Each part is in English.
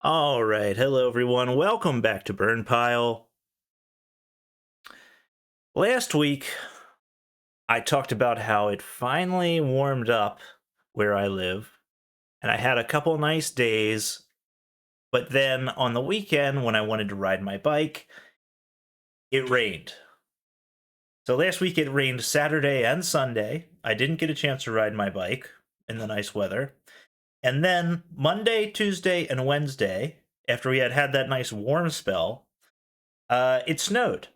All right, hello everyone. Welcome back to Burn Pile. Last week, I talked about how it finally warmed up where I live, and I had a couple nice days. But then on the weekend, when I wanted to ride my bike, it rained. So last week it rained Saturday and Sunday. I didn't get a chance to ride my bike in the nice weather. And then Monday, Tuesday, and Wednesday, after we had had that nice warm spell, it snowed.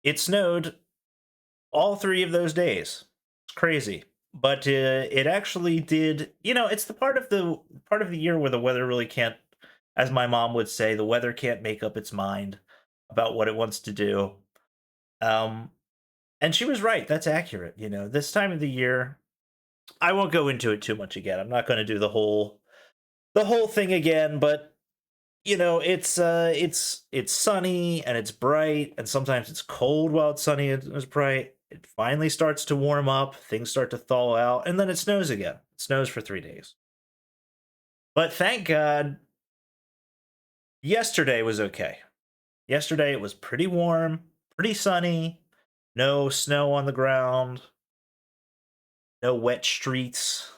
It snowed all 3 of those days. It's crazy. But it actually did, it's the part of the year where the weather really can't, as my mom would say, the weather can't make up its mind about what it wants to do. Um and she was right. That's accurate. This time of the year, I won't go into it too much again. I'm not going to do the whole thing again, but it's sunny and it's bright, and sometimes it's cold while it's sunny and it's bright. It finally starts to warm up, things start to thaw out, and then it snows again. It snows for 3 days. But thank God, yesterday was okay. Yesterday it was pretty warm, pretty sunny, no snow on the ground, no wet streets,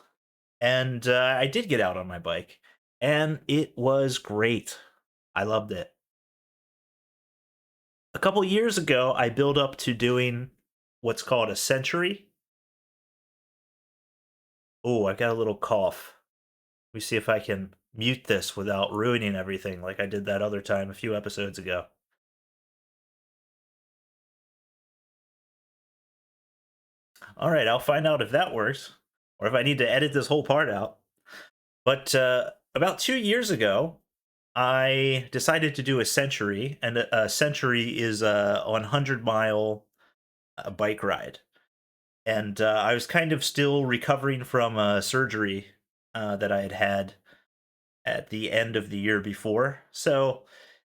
and I did get out on my bike, and it was great. I loved it. A couple years ago, I built up to doing what's called a century. Oh, I got a little cough. Let me see if I can mute this without ruining everything like I did that other time a few episodes ago. All right, I'll find out if that works or if I need to edit this whole part out. But about 2 years ago, I decided to do a century, and a century is a 100-mile bike ride. And I was kind of still recovering from a surgery that I had had at the end of the year before. So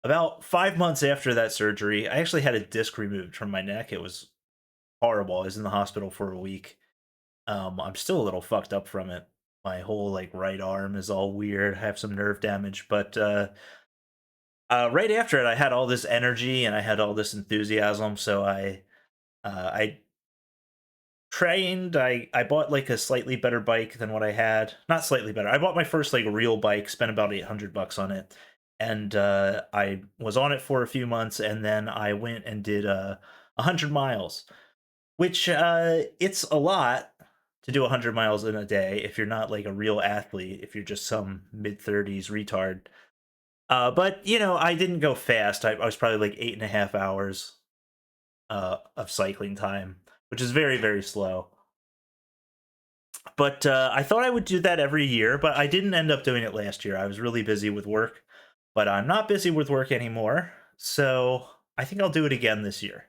about 5 months after that surgery, I actually had a disc removed from my neck. It was horrible. I was in the hospital for a week. I'm still a little fucked up from it. My whole right arm is all weird. I have some nerve damage, but right after it, I had all this energy and I had all this enthusiasm. So I trained. I bought a slightly better bike than what I had. Not slightly better. I bought my first real bike, spent about $800 on it, and I was on it for a few months, and then I went and did 100 miles, which it's a lot to do 100 miles in a day if you're not a real athlete, if you're just some mid-30s retard. But I didn't go fast. I was probably 8.5 hours of cycling time, which is very, very slow. But I thought I would do that every year, but I didn't end up doing it last year. I was really busy with work, but I'm not busy with work anymore. So I think I'll do it again this year.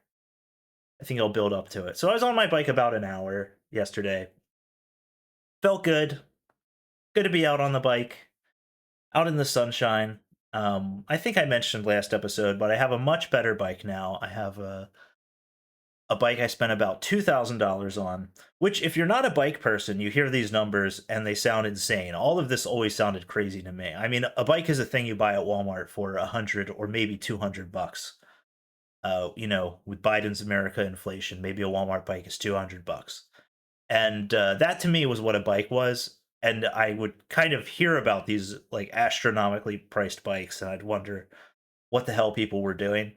I think I'll build up to it. So I was on my bike about an hour yesterday. Felt good. Good to be out on the bike, out in the sunshine. I think I mentioned last episode, but I have a much better bike now. I have a bike I spent about $2,000 on, which, if you're not a bike person, you hear these numbers and they sound insane. All of this always sounded crazy to me. I mean, a bike is a thing you buy at Walmart for 100 or maybe $200. With Biden's America inflation, maybe a Walmart bike is $200. And that to me was what a bike was. And I would kind of hear about these astronomically priced bikes, and I'd wonder what the hell people were doing.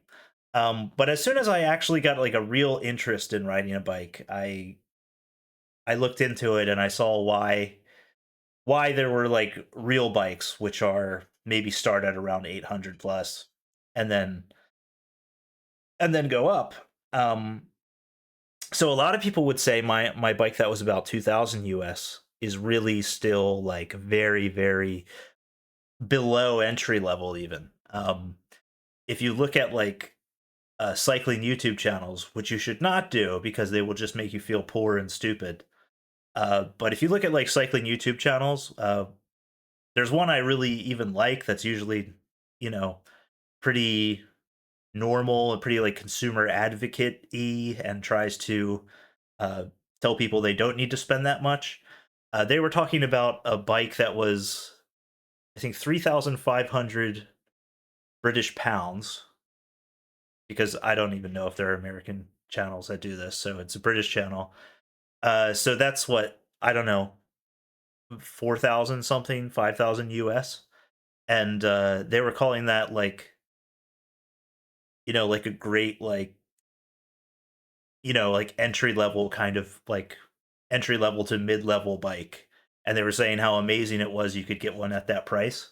But as soon as I actually got a real interest in riding a bike, I looked into it and I saw why there were real bikes, which are maybe start at around 800 plus, and then go up. So a lot of people would say my bike that was about 2,000 US is really still very, very below entry level even. If you look at cycling YouTube channels, which you should not do because they will just make you feel poor and stupid. But if you look at cycling YouTube channels, There's one I really even like that's usually, you know, pretty normal and pretty like consumer advocate-y and tries to uh, tell people they don't need to spend that much. They were talking about a bike that was, I think, 3,500 British pounds, because I don't even know if there are American channels that do this. So it's a British channel. So that's what, I don't know, 4,000 something, 5,000 US. And they were calling that like, like a great, like, like entry level kind of like entry level to mid level bike. And they were saying how amazing it was you could get one at that price.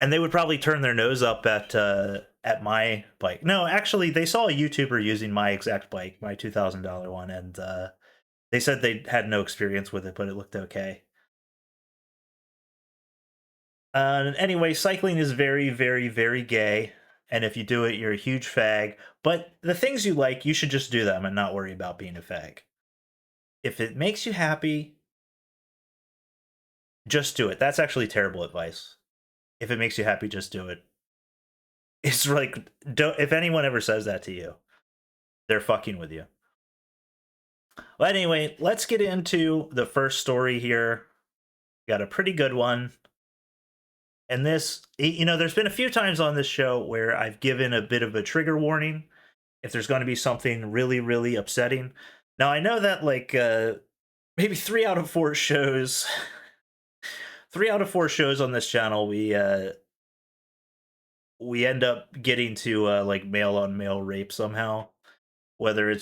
And they would probably turn their nose up at my bike. No, actually, they saw a YouTuber using my exact bike, my $2,000 one, and they said they had no experience with it, but it looked okay. Anyway, cycling is very, very, very gay, and if you do it, you're a huge fag. But the things you like, you should just do them and not worry about being a fag. If it makes you happy, just do it. That's actually terrible advice. If it makes you happy, just do it. It's like, don't. If anyone ever says that to you, they're fucking with you. Well, anyway, let's get into the first story here. Got a pretty good one. And this, there's been a few times on this show where I've given a bit of a trigger warning if there's going to be something really, really upsetting. Now, I know that, like, maybe 3 out of 4 shows, 3 out of 4 shows on this channel, we end up getting to, like, male on male rape somehow. Whether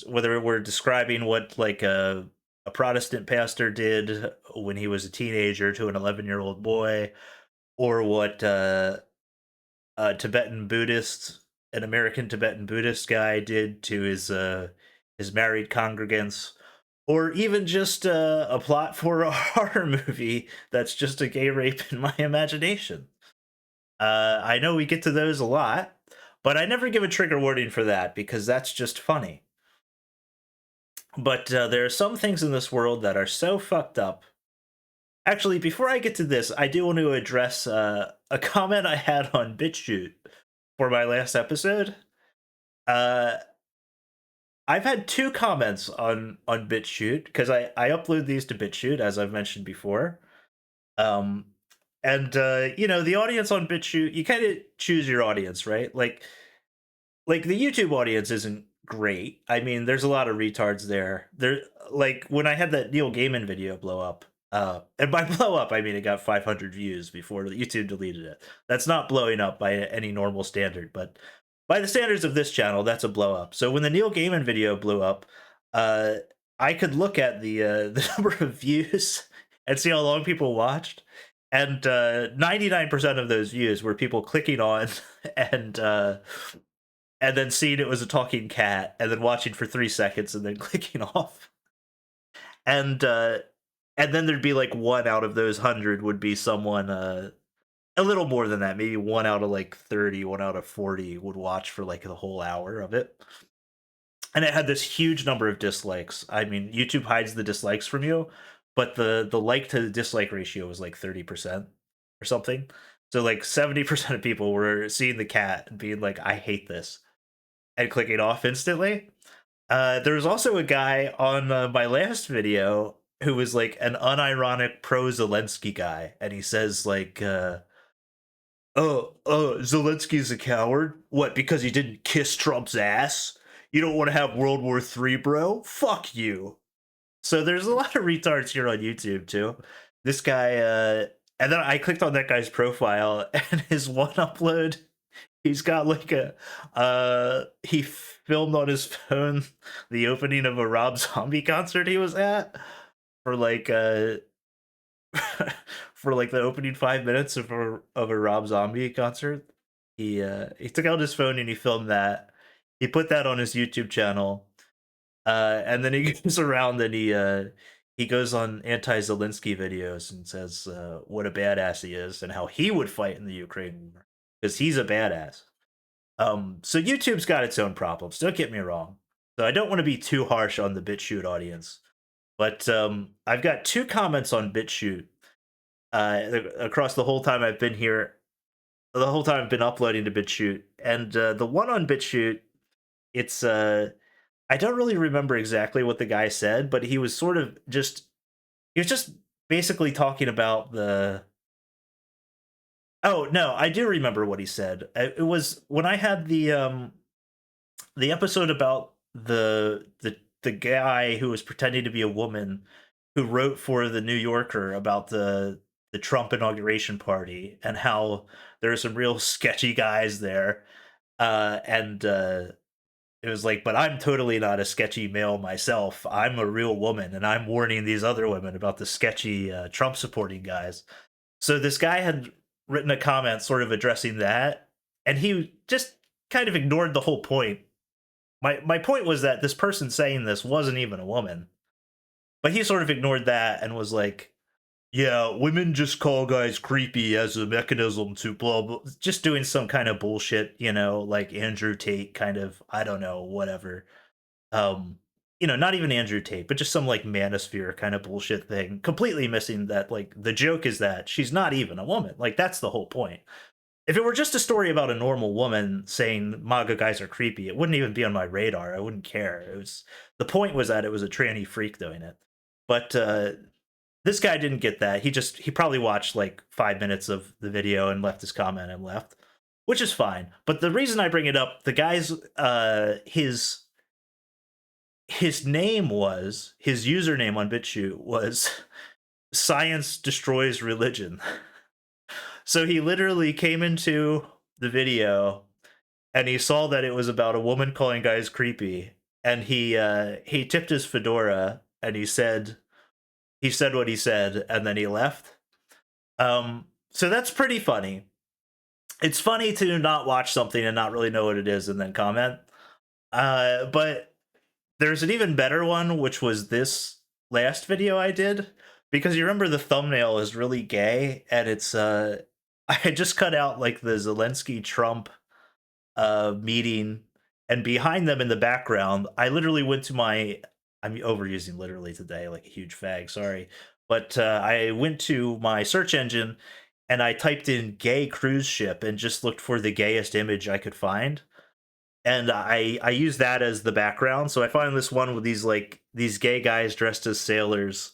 we're describing what, like, a Protestant pastor did when he was a teenager to an 11-year-old boy, or what a Tibetan Buddhist, an American Tibetan Buddhist guy did to his married congregants, or even just a plot for a horror movie that's just a gay rape in my imagination. I know we get to those a lot, but I never give a trigger warning for that because that's just funny. But there are some things in this world that are so fucked up. Actually, before I get to this, I do want to address a comment I had on Bitchute for my last episode. Uh, I've had 2 comments on Bitchute because I upload these to Bitchute, as I've mentioned before. Um, and the audience on Bitchute, you kind of choose your audience, right? Like the YouTube audience isn't great. I mean, there's a lot of retards there. There, like when I had that Neil Gaiman video blow up. And by blow up, I mean it got 500 views before YouTube deleted it. That's not blowing up by any normal standard, but by the standards of this channel, that's a blow up. So when the Neil Gaiman video blew up, uh, I could look at the the number of views and see how long people watched, and 99% of those views were people clicking on and and then seeing it was a talking cat, and then watching for 3 seconds, and then clicking off. And then there'd be like 1 out of those 100 would be someone a little more than that, maybe 1 out of like 30, 1 out of 40 would watch for like the whole hour of it. And it had this huge number of dislikes. I mean, YouTube hides the dislikes from you, but the like to dislike ratio was like 30% or something. So like 70% of people were seeing the cat and being like, I hate this, and clicking off instantly. There was also a guy on my last video who was like an unironic pro Zelensky guy, and he says like, Zelensky's a coward. What? Because he didn't kiss Trump's ass? You don't want to have World War III, bro? Fuck you." So there's a lot of retards here on YouTube too. This guy, and then I clicked on that guy's profile, and his one upload, he's got like he filmed on his phone the opening of a Rob Zombie concert he was at for like for like the opening 5 minutes of a Rob Zombie concert. He took out his phone and he filmed that. He put that on his YouTube channel, and then he goes around and he goes on anti-Zelensky videos and says what a badass he is and how he would fight in the Ukraine war because he's a badass. So YouTube's got its own problems. Don't get me wrong. So I don't want to be too harsh on the BitChute audience, but I've got 2 comments on BitChute across the whole time I've been here, the whole time I've been uploading to BitChute, and the one on BitChute, it's I don't really remember exactly what the guy said, but he was sort of just he was just basically talking about the. Oh no, I do remember what he said. It was when I had the episode about the guy who was pretending to be a woman who wrote for the New Yorker about the Trump inauguration party and how there are some real sketchy guys there. And It was like, but I'm totally not a sketchy male myself. I'm a real woman, and I'm warning these other women about the sketchy Trump supporting guys. So this guy had written a comment sort of addressing that, and he just kind of ignored the whole point. My point was that this person saying this wasn't even a woman, but he sort of ignored that and was like, "Yeah, women just call guys creepy as a mechanism to blah blah," just doing some kind of bullshit, like Andrew Tate kind of, I don't know, whatever. Um, not even Andrew Tate, but just some like manosphere kind of bullshit thing. Completely missing that like the joke is that she's not even a woman. Like that's the whole point. If it were just a story about a normal woman saying MAGA guys are creepy, it wouldn't even be on my radar. I wouldn't care. It was The point was that it was a tranny freak doing it. But this guy didn't get that. He probably watched like 5 minutes of the video and left his comment and left, which is fine. But the reason I bring it up, the guy's his name was his username on BitChute was "Science Destroys Religion." So he literally came into the video and he saw that it was about a woman calling guys creepy, and he tipped his fedora and he said what he said, and then he left. So that's pretty funny. It's funny to not watch something and not really know what it is and then comment. But there's an even better one, which was this last video I did, because you remember the thumbnail is really gay, and it's I had just cut out like the Zelensky Trump meeting, and behind them in the background, I literally went to my. I'm overusing literally today, like a huge fag. Sorry, but I went to my search engine and I typed in "gay cruise ship" and just looked for the gayest image I could find, and I use that as the background. So I find this one with these gay guys dressed as sailors,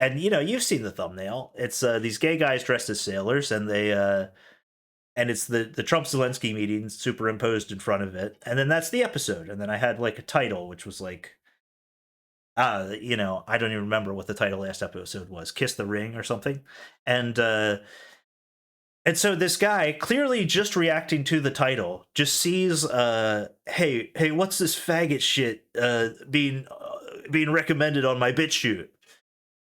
and you've seen the thumbnail. It's these gay guys dressed as sailors, and it's the Trump Zelensky meeting superimposed in front of it, and then that's the episode. And then I had like a title, which was like, I don't even remember what the title last episode was, "Kiss the Ring" or something, and. And so this guy, clearly just reacting to the title, just sees, hey, what's this faggot shit being recommended on my BitChute?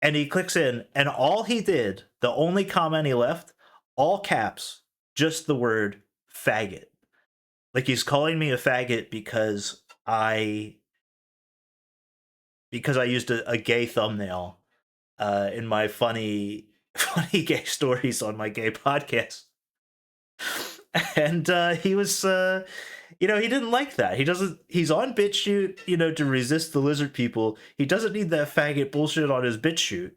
And he clicks in, and all he did, the only comment he left, all caps, just the word faggot. Like he's calling me a faggot because I used a gay thumbnail in my funny funny gay stories on my gay podcast. And he was he didn't like that. He's on BitChute, to resist the lizard people. He doesn't need that faggot bullshit on his BitChute.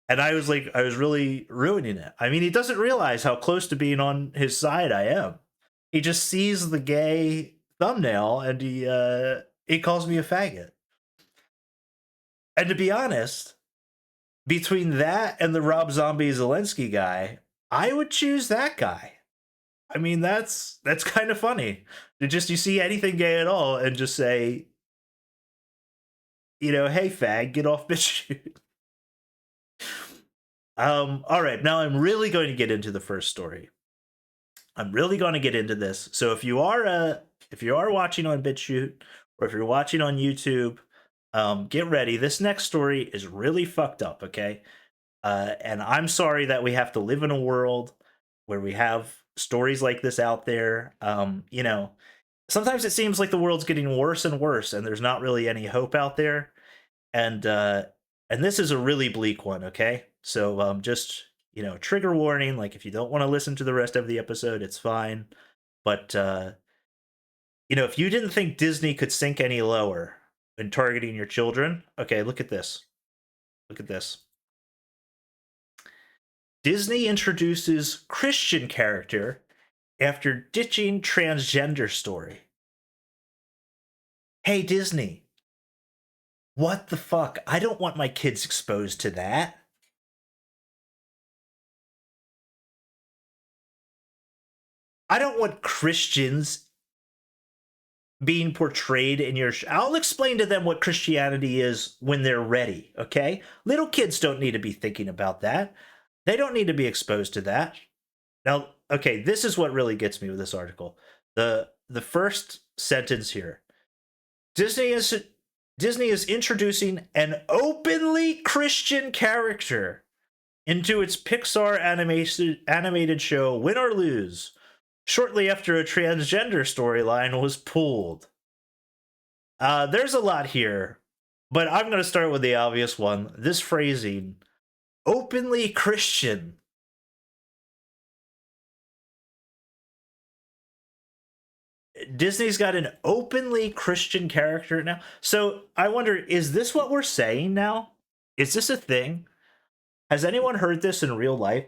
And I was like, I was really ruining it. I mean, he doesn't realize how close to being on his side I am. He just sees the gay thumbnail and he calls me a faggot. And to be honest, between that and the Rob Zombie Zelensky guy, I would choose that guy. I mean, that's kind of funny. You see anything gay at all and just say, "Hey fag, get off BitChute." All right, now I'm really going to get into the first story. I'm really going to get into this. So if you are watching on BitChute or if you're watching on YouTube, get ready. This next story is really fucked up, okay? And I'm sorry that we have to live in a world where we have stories like this out there. Sometimes it seems like the world's getting worse and worse, and there's not really any hope out there. And this is a really bleak one. Okay, so just trigger warning. Like if you don't want to listen to the rest of the episode, it's fine. But if you didn't think Disney could sink any lower in targeting your children, okay, look at this. Look at this. Disney introduces Christian character after ditching transgender story. Hey, Disney, what the fuck? I don't want my kids exposed to that. I don't want Christians being portrayed in your I'll explain to them what Christianity is when they're ready, okay? Little kids don't need to be thinking about that. They don't need to be exposed to that. Now, okay, this is what really gets me with this article. The first sentence here. Disney is Disney is introducing an openly Christian character into its Pixar animated show Win or Lose, shortly after a transgender storyline was pulled. There's a lot here, but I'm going to start with the obvious one. This phrasing, openly Christian. Disney's got an openly Christian character now. So I wonder, is this what we're saying now? Is this a thing? Has anyone heard this in real life?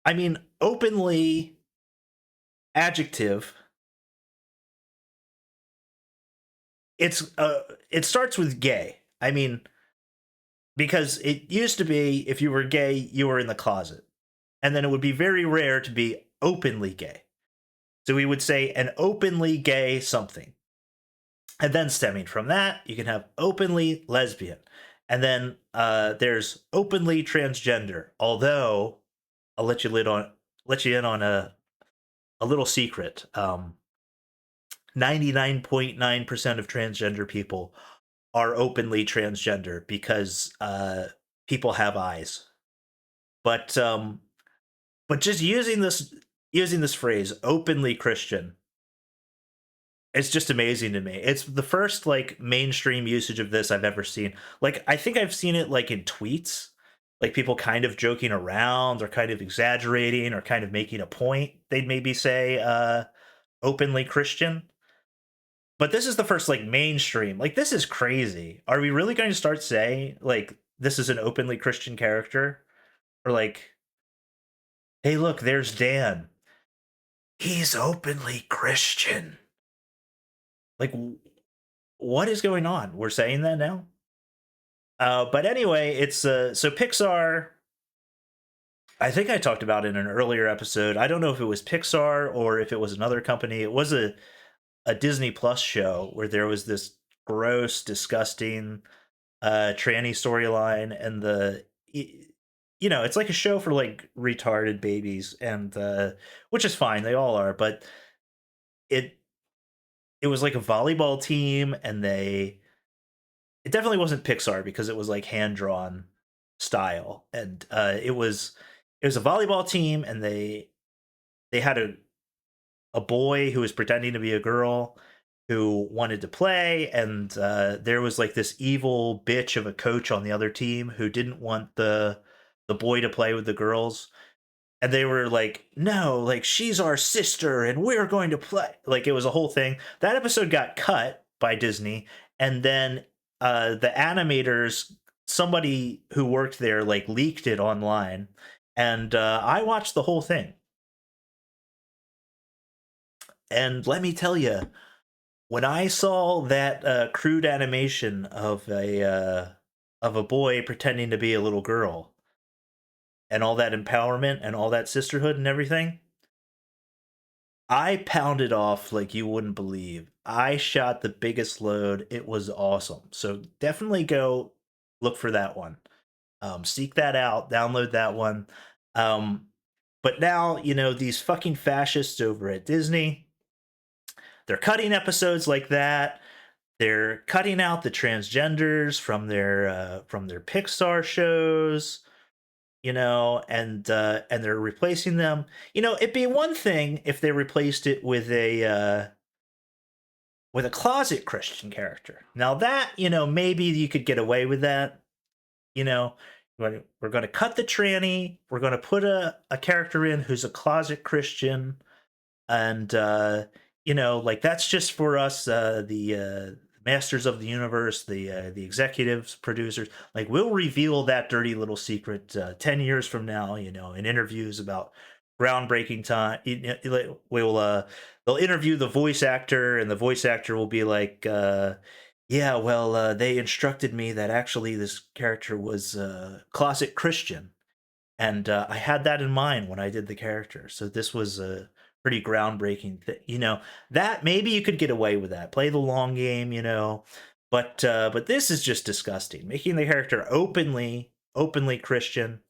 I mean, openly adjective. It starts with gay. I mean, because it used to be if you were gay, you were in the closet. And then it would be very rare to be openly gay. So we would say an openly gay something. And then stemming from that, you can have openly lesbian. And then there's openly transgender. Although I'll let you in on a little secret. 99.9% of transgender people are openly transgender because people have eyes. But just using this phrase openly Christian, it's just amazing to me. It's the first like mainstream usage of this I've ever seen. Like I think I've seen it like in tweets, like people kind of joking around or kind of exaggerating or kind of making a point. They'd maybe say openly Christian. But this is the first like mainstream. Like this is crazy. Are we really going to start saying like this is an openly Christian character? Or like, hey, look, there's Dan. He's openly Christian. Like, what is going on? We're saying that now. But anyway, it's so Pixar. I think I talked about it in an earlier episode. I don't know if it was Pixar or if it was another company. It was a Disney Plus show where there was this gross, disgusting tranny storyline, and it's like a show for like retarded babies, and which is fine. They all are, but it it was like a volleyball team, and it definitely wasn't Pixar because it was like hand drawn style, and it was a volleyball team, and they had a boy who was pretending to be a girl who wanted to play, and there was like this evil bitch of a coach on the other team who didn't want the boy to play with the girls, and they were like, no, like she's our sister and we're going to play. Like it was a whole thing. That episode got cut by Disney, and then the animators, somebody who worked there, like leaked it online, and I watched the whole thing. And let me tell you, when I saw that crude animation of a boy pretending to be a little girl, and all that empowerment and all that sisterhood and everything, I pounded off like you wouldn't believe. I shot the biggest load. It was awesome. So definitely go look for that one. Seek that out. Download that one. Um, but now, these fucking fascists over at Disney, they're cutting episodes like that. They're cutting out the transgenders from their Pixar shows, and they're replacing them. It'd be one thing if they replaced it with a closet Christian character. Now that, maybe you could get away with that. You know, we're going to cut the tranny. We're going to put a character in who's a closet Christian, and like that's just for us, the masters of the universe, the executives, producers, like we'll reveal that dirty little secret 10 years from now. In interviews about groundbreaking time. We'll they'll interview the voice actor, and the voice actor will be like, "Yeah, well, they instructed me that actually this character was closet Christian." And I had that in mind when I did the character. So this was a pretty groundbreaking thing. That maybe you could get away with that. Play the long game, but this is just disgusting. Making the character openly Christian.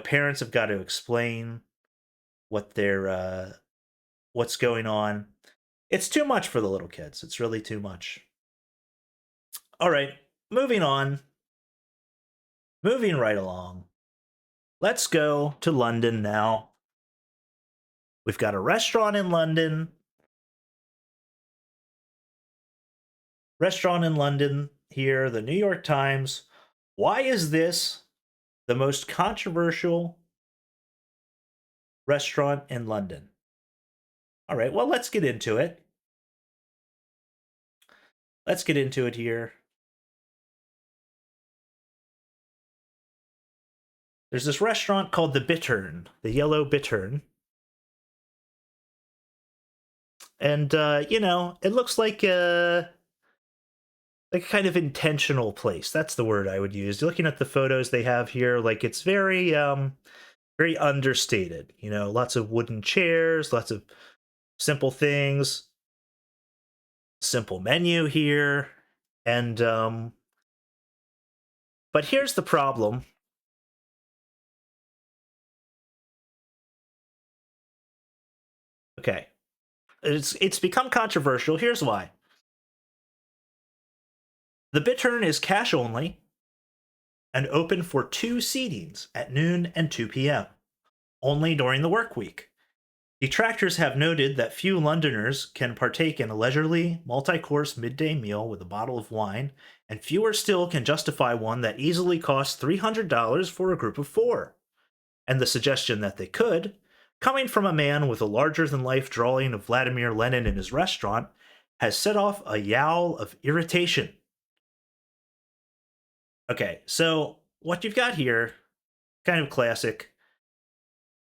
Parents have got to explain what they're what's going on. It's too much for the little kids. It's really too much. All right, moving on. Moving right along. Let's go to London now. We've got a restaurant in London. Restaurant in London here, the New York Times. Why is this the most controversial restaurant in London? All right, well, let's get into it. Let's get into it here. There's this restaurant called the Bittern, the Yellow Bittern. And, it looks like a kind of intentional place. That's the word I would use. Looking at the photos they have here, like it's very understated. Lots of wooden chairs, lots of simple things, simple menu here, and but here's the problem. Okay, it's become controversial. Here's why. The Bittern is cash only and open for 2 seatings at noon and 2 p.m. only during the work week. Detractors have noted that few Londoners can partake in a leisurely, multi-course midday meal with a bottle of wine, and fewer still can justify one that easily costs $300 for a group of 4. And the suggestion that they could, coming from a man with a larger-than-life drawing of Vladimir Lenin in his restaurant, has set off a yowl of irritation. Okay, so what you've got here, kind of classic.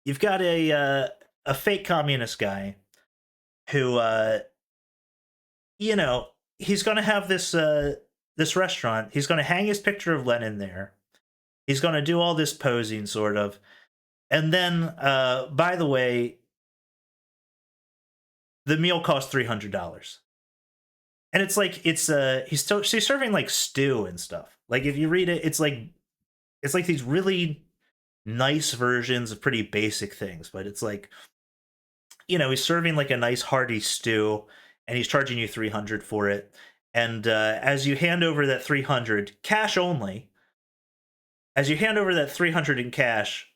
You've got a fake communist guy who he's going to have this restaurant. He's going to hang his picture of Lenin there. He's going to do all this posing sort of. And then by the way, the meal costs $300. And it's like she's serving like stew and stuff. Like if you read it, it's like these really nice versions of pretty basic things, but it's like he's serving like a nice hearty stew, and he's charging you 300 for it. And as you hand over that 300 cash only, as you hand over that 300 in cash,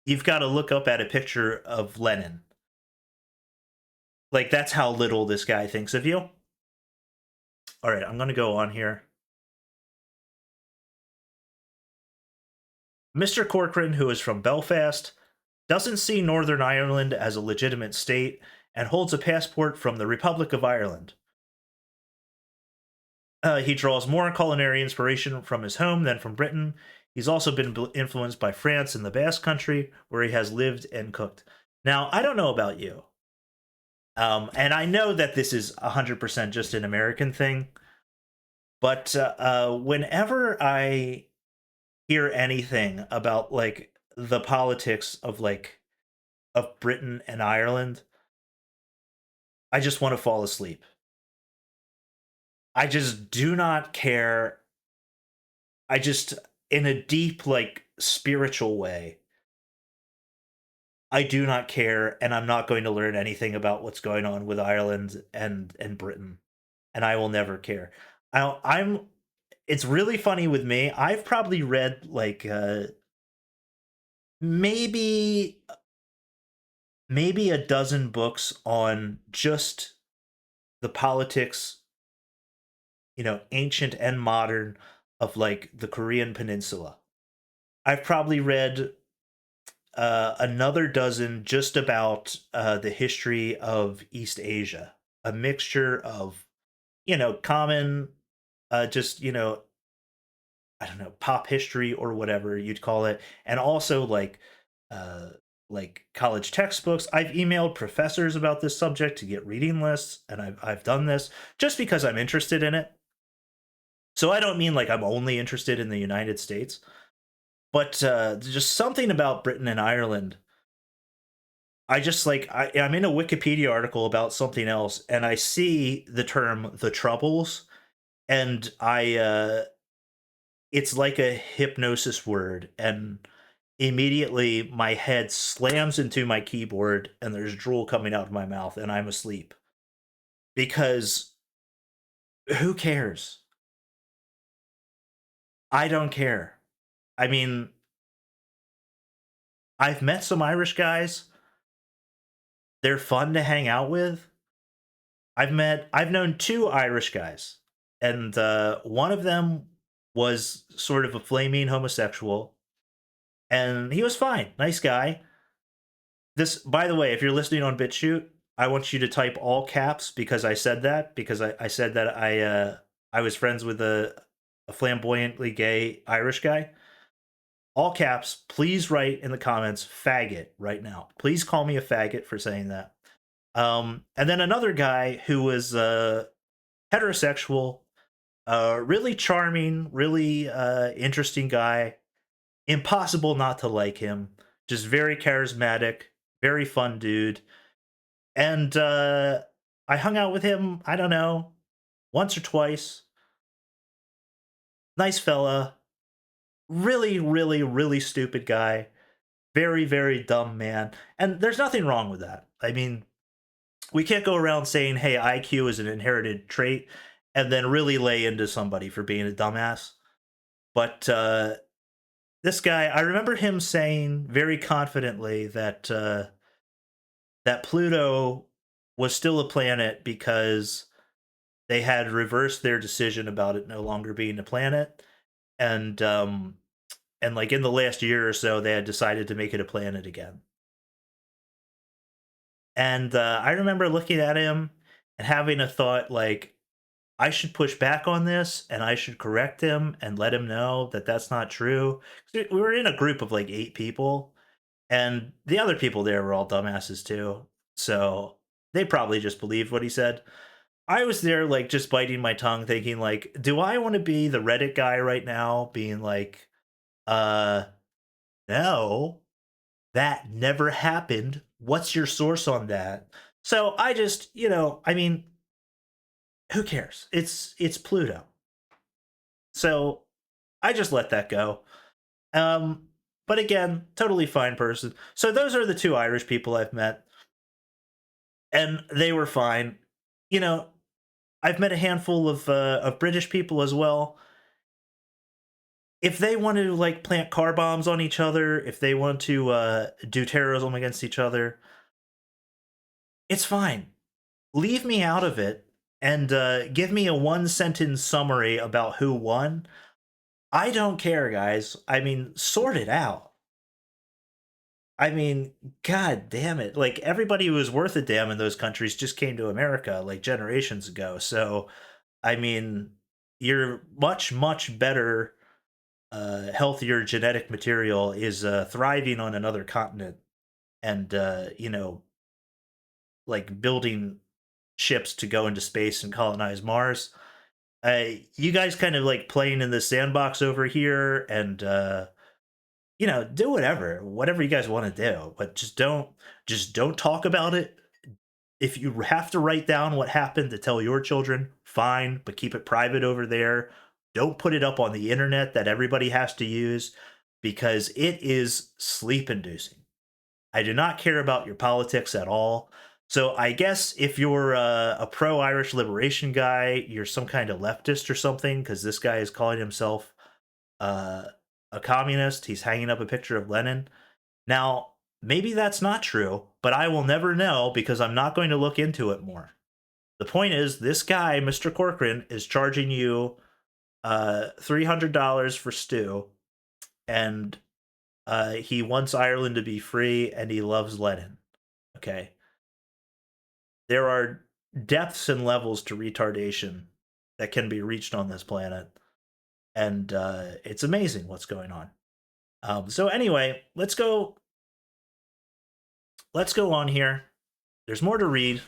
you've got to look up at a picture of Lenin. Like that's how little this guy thinks of you. All right, I'm going to go on here. Mr. Corcoran, who is from Belfast, doesn't see Northern Ireland as a legitimate state and holds a passport from the Republic of Ireland. He draws more culinary inspiration from his home than from Britain. He's also been influenced by France and the Basque Country, where he has lived and cooked. Now, I don't know about you, and I know that this is 100% just an American thing, but whenever I hear anything about like the politics of Britain and Ireland, I just want to fall asleep. I just do not care. I just, in a deep, like, spiritual way, I do not care, and I'm not going to learn anything about what's going on with Ireland and Britain, and I will never care. I'm. It's really funny with me. I've probably read like maybe maybe a dozen books on just the politics, ancient and modern, of like the Korean Peninsula. I've probably read another dozen just about the history of East Asia, a mixture of common, just, I don't know, pop history or whatever you'd call it, and also uh, like college textbooks. I've emailed professors about this subject to get reading lists, and I've done this just because I'm interested in it. So I don't mean like I'm only interested in the United States, but just something about Britain and Ireland. I just I'm in a Wikipedia article about something else, and I see the term "the Troubles," and it's like a hypnosis word, and immediately my head slams into my keyboard, and there's drool coming out of my mouth, and I'm asleep because who cares? I don't care. I mean, I've met some Irish guys. They're fun to hang out with. I've known two Irish guys, and one of them was sort of a flaming homosexual, and he was fine, nice guy. This, by the way, if you're listening on BitChute, I want you to type all caps because I said that, because I said that I was friends with a flamboyantly gay Irish guy. All caps, please write in the comments faggot right now. Please call me a faggot for saying that. And then another guy who was heterosexual, really charming, really interesting guy. Impossible not to like him. Just very charismatic, very fun dude. And I hung out with him, I don't know, once or twice. Nice fella. Really, really, really stupid guy. Very, very dumb man. And there's nothing wrong with that. I mean, we can't go around saying, hey, IQ is an inherited trait and then really lay into somebody for being a dumbass. But this guy, I remember him saying very confidently that that Pluto was still a planet because they had reversed their decision about it no longer being a planet, and like in the last year or so, they had decided to make it a planet again. And I remember looking at him and having a thought like, I should push back on this and I should correct him and let him know that that's not true. We were in a group of like 8 people, and the other people there were all dumbasses too. So they probably just believed what he said. I was there like just biting my tongue thinking like, do I want to be the Reddit guy right now being like, uh no, that never happened. What's your source on that? So I just, I mean, who cares? It's Pluto. So I just let that go. Um but again, totally fine person. So those are the two Irish people I've met, and they were fine. You know, I've met a handful of British people as well. If they want to like plant car bombs on each other, if they want to do terrorism against each other, it's fine. Leave me out of it and give me a one sentence summary about who won. I don't care, guys. I mean, sort it out. I mean, god damn it. Like everybody who was worth a damn in those countries just came to America like generations ago. So, I mean, you're much, much better, healthier genetic material is thriving on another continent and, like building ships to go into space and colonize Mars. You guys kind of like playing in the sandbox over here and, do whatever you guys want to do, but just don't talk about it. If you have to write down what happened to tell your children, fine, but keep it private over there. Don't put it up on the internet that everybody has to use because it is sleep inducing. I do not care about your politics at all. So I guess if you're a pro Irish liberation guy, you're some kind of leftist or something because this guy is calling himself uh, a communist. He's hanging up a picture of Lenin. Now, maybe that's not true, but I will never know because I'm not going to look into it more. The point is, this guy, Mr. Corcoran, is charging you $300 for stew, and he wants Ireland to be free, and he loves Lenin. Okay, there are depths and levels to retardation, that can be reached on this planet, and it's amazing what's going on. So anyway, let's go. Let's go on here. There's more to read.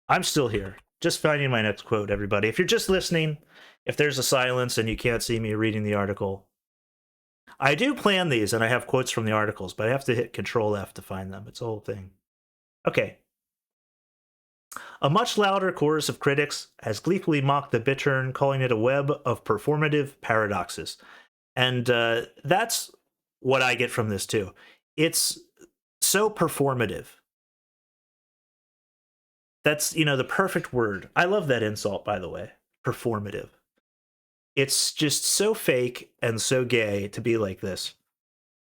I'm still here. Just finding my next quote, everybody. If you're just listening, if there's a silence and you can't see me reading the article, I do plan these and I have quotes from the articles, but I have to hit Control F to find them. It's a whole thing. Okay. A much louder chorus of critics has gleefully mocked the bittern, calling it a web of performative paradoxes. And that's what I get from this, too. It's so performative. That's, the perfect word. I love that insult, by the way. Performative. It's just so fake and so gay to be like this.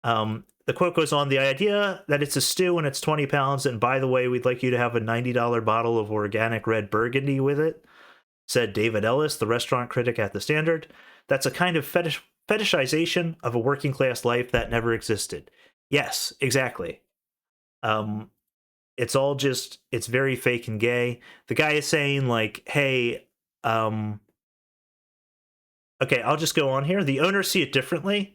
The quote goes on, the idea that it's a stew and it's 20 pounds, and by the way, we'd like you to have a $90 bottle of organic red burgundy with it, said David Ellis, the restaurant critic at The Standard. That's a kind of fetishization of a working class life that never existed. Yes, exactly. It's all just, it's very fake and gay. The guy is saying, like, hey, okay, I'll just go on here. The owners see it differently.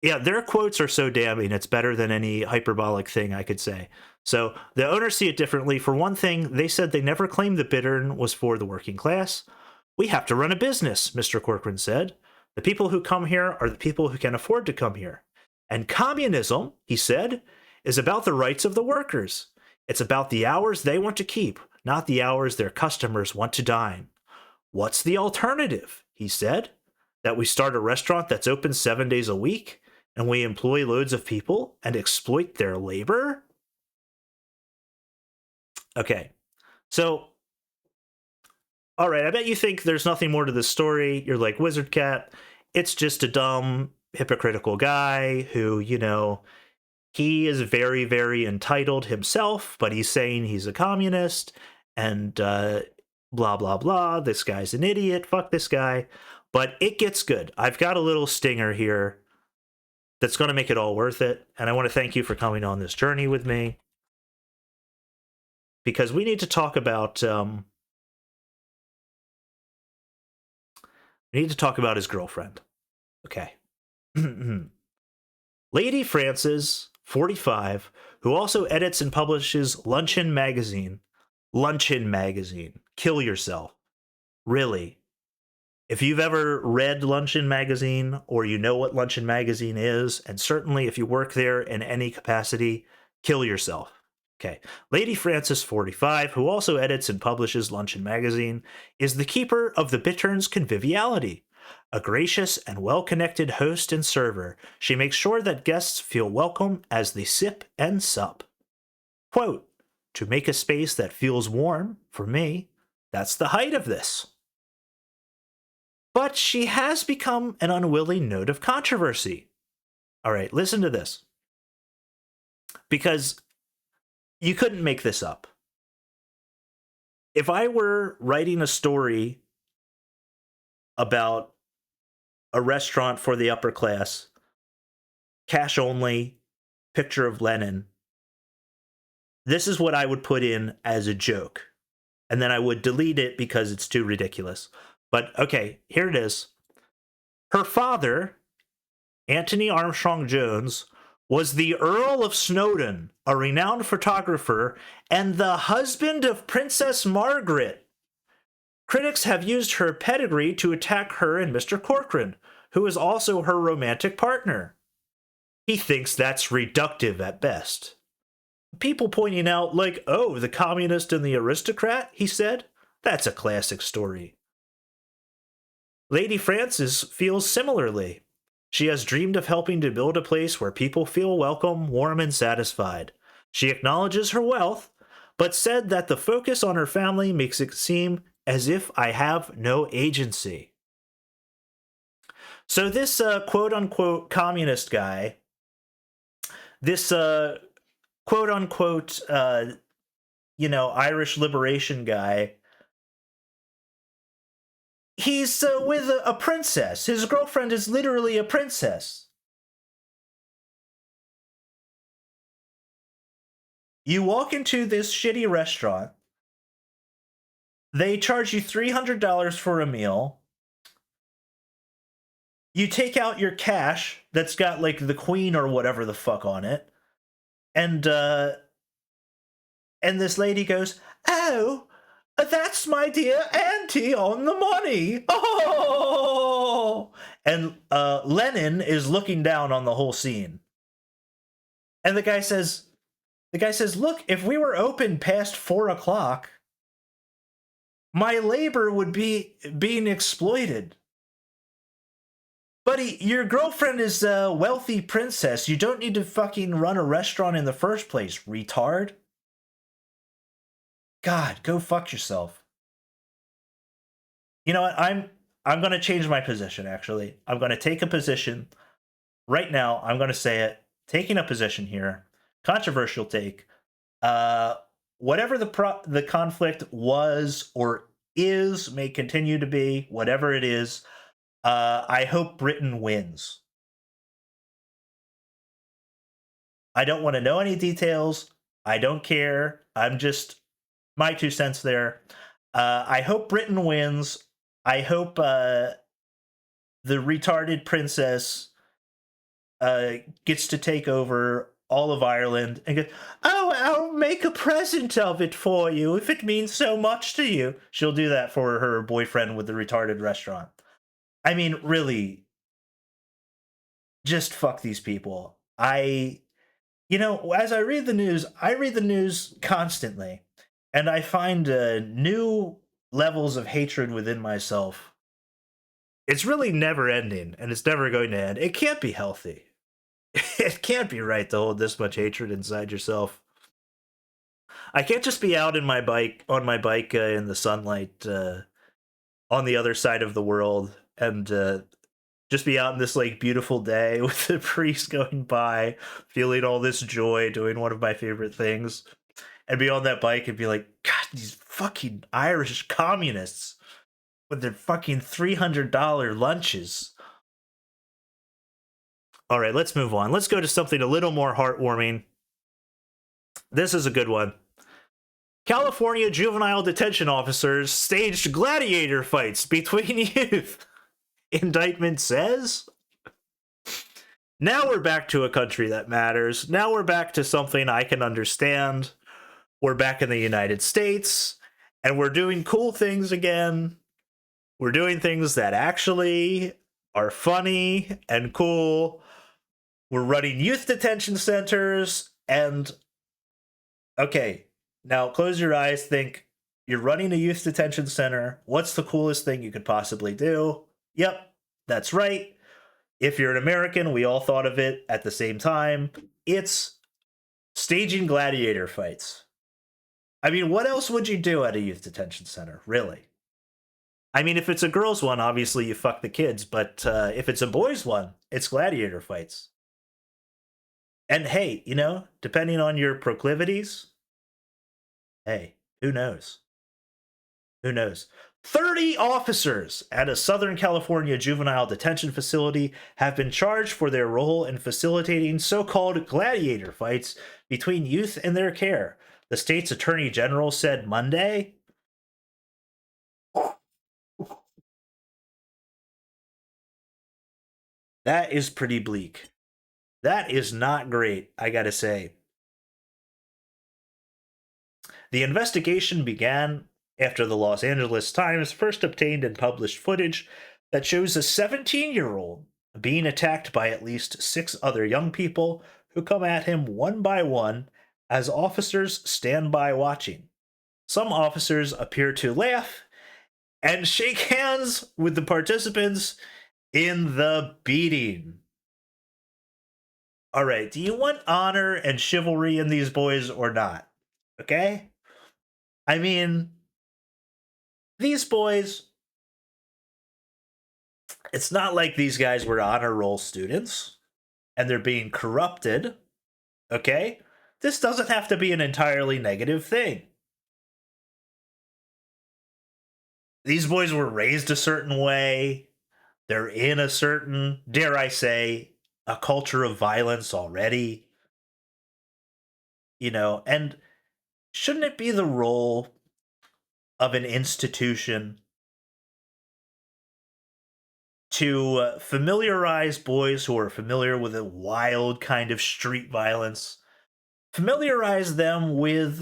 Yeah, their quotes are so damning, it's better than any hyperbolic thing I could say. So the owners see it differently. For one thing, they said they never claimed the bittern was for the working class. We have to run a business, Mr. Corcoran said. The people who come here are the people who can afford to come here. And communism, he said, is about the rights of the workers. It's about the hours they want to keep, not the hours their customers want to dine. What's the alternative? He said. That we start a restaurant that's open 7 days a week? And we employ loads of people and exploit their labor? Okay, so, all right, I bet you think there's nothing more to this story. You're like, Wizard Cat, it's just a dumb, hypocritical guy who, he is very, very entitled himself, but he's saying he's a communist, and blah, blah, blah. This guy's an idiot. Fuck this guy. But it gets good. I've got a little stinger here that's going to make it all worth it. And I want to thank you for coming on this journey with me, because we need to talk about his girlfriend. Okay. Lady Frances, 45, who also edits and publishes Luncheon Magazine. Luncheon Magazine. Kill yourself. Really. If you've ever read Luncheon Magazine, or you know what Luncheon Magazine is, and certainly if you work there in any capacity, kill yourself. Okay. Lady Frances, 45, who also edits and publishes Luncheon Magazine, is the keeper of the bittern's conviviality. A gracious and well-connected host and server, she makes sure that guests feel welcome as they sip and sup. Quote, to make a space that feels warm, for me, that's the height of this. But she has become an unwilling note of controversy. All right, listen to this. Because you couldn't make this up. If I were writing a story about a restaurant for the upper class, cash only, picture of Lenin, this is what I would put in as a joke. And then I would delete it because it's too ridiculous. But okay, here it is. Her father, Anthony Armstrong Jones, was the Earl of Snowdon, a renowned photographer, and the husband of Princess Margaret. Critics have used her pedigree to attack her and Mr. Corcoran, who is also her romantic partner. He thinks that's reductive at best. People pointing out, like, oh, the communist and the aristocrat, he said. That's a classic story. Lady Frances feels similarly. She has dreamed of helping to build a place where people feel welcome, warm, and satisfied. She acknowledges her wealth, but said that the focus on her family makes it seem as if I have no agency. So this quote-unquote communist guy, this quote-unquote Irish liberation guy, he's with a princess. His girlfriend is literally a princess. You walk into this shitty restaurant. They charge you $300 for a meal. You take out your cash that's got like the queen or whatever the fuck on it, and this lady goes, "Oh, that's my dear auntie on the money." Oh, and Lenin is looking down on the whole scene, and the guy says, "Look, if we were open past 4 o'clock, my labor would be being exploited." Buddy, your girlfriend is a wealthy princess. You don't need to fucking run a restaurant in the first place, retard. God, go fuck yourself. You know what? I'm gonna change my position. Actually, I'm gonna take a position right now. I'm gonna say it. Taking a position here, controversial take. Uh, Whatever the conflict was or is, may continue to be, whatever it is. I hope Britain wins. I don't want to know any details. I don't care. I'm just my 2 cents there. I hope Britain wins. I hope the retarded princess gets to take over all of Ireland and go, "Oh, I'll make a present of it for you if it means so much to you." She'll do that for her boyfriend with the retarded restaurant. I mean, really, just fuck these people. As I read the news constantly, and I find new levels of hatred within myself. It's really never ending, and it's never going to end. It can't be healthy. It can't be right to hold this much hatred inside yourself. I can't just be out on my bike in the sunlight on the other side of the world and just be out in this like beautiful day with the priest going by, feeling all this joy, doing one of my favorite things, and be on that bike and be like, God, these fucking Irish communists with their fucking $300 lunches. All right, let's move on. Let's go to something a little more heartwarming. This is a good one. California juvenile detention officers staged gladiator fights between youth. Indictment says. Now we're back to a country that matters. Now we're back to something I can understand. We're back in the United States, and we're doing cool things again. We're doing things that actually are funny and cool. We're running youth detention centers, and okay, now close your eyes, think you're running a youth detention center. What's the coolest thing you could possibly do? Yep, that's right. If you're an American, we all thought of it at the same time. It's staging gladiator fights. I mean, what else would you do at a youth detention center, really? I mean, if it's a girls' one, obviously you fuck the kids, but if it's a boys' one, it's gladiator fights. And hey, depending on your proclivities, hey, who knows? Who knows? 30 officers at a Southern California juvenile detention facility have been charged for their role in facilitating so-called gladiator fights between youth and their care, the state's attorney general said Monday. That is pretty bleak. That is not great, I gotta say. The investigation began after the Los Angeles Times first obtained and published footage that shows a 17-year-old being attacked by at least 6 other young people who come at him one by one as officers stand by watching. Some officers appear to laugh and shake hands with the participants in the beating. All right, do you want honor and chivalry in these boys or not? Okay? I mean, these boys, it's not like these guys were honor roll students and they're being corrupted. Okay? This doesn't have to be an entirely negative thing. These boys were raised a certain way. They're in a certain, dare I say, a culture of violence already. And shouldn't it be the role of an institution to familiarize boys who are familiar with a wild kind of street violence, familiarize them with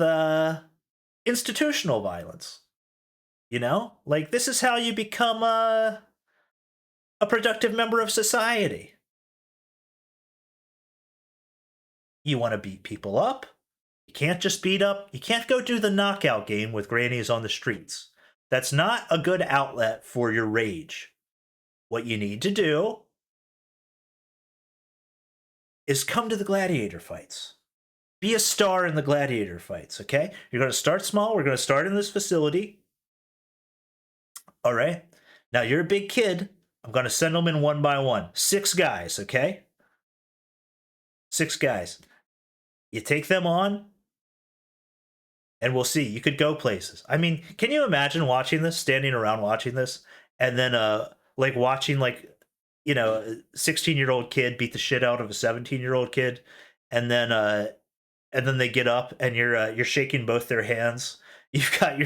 institutional violence? Like this is how you become a productive member of society. You want to beat people up? You can't just beat up. You can't go do the knockout game with grannies on the streets. That's not a good outlet for your rage. What you need to do is come to the gladiator fights. Be a star in the gladiator fights, okay? You're going to start small. We're going to start in this facility. All right. Now you're a big kid. I'm going to send them in one by one. 6 guys, okay? 6 guys. You take them on, and we'll see. You could go places. I mean, can you imagine watching this, standing around watching this, and then like watching a 16-year-old kid beat the shit out of a 17-year-old kid, and then they get up and you're shaking both their hands. You've got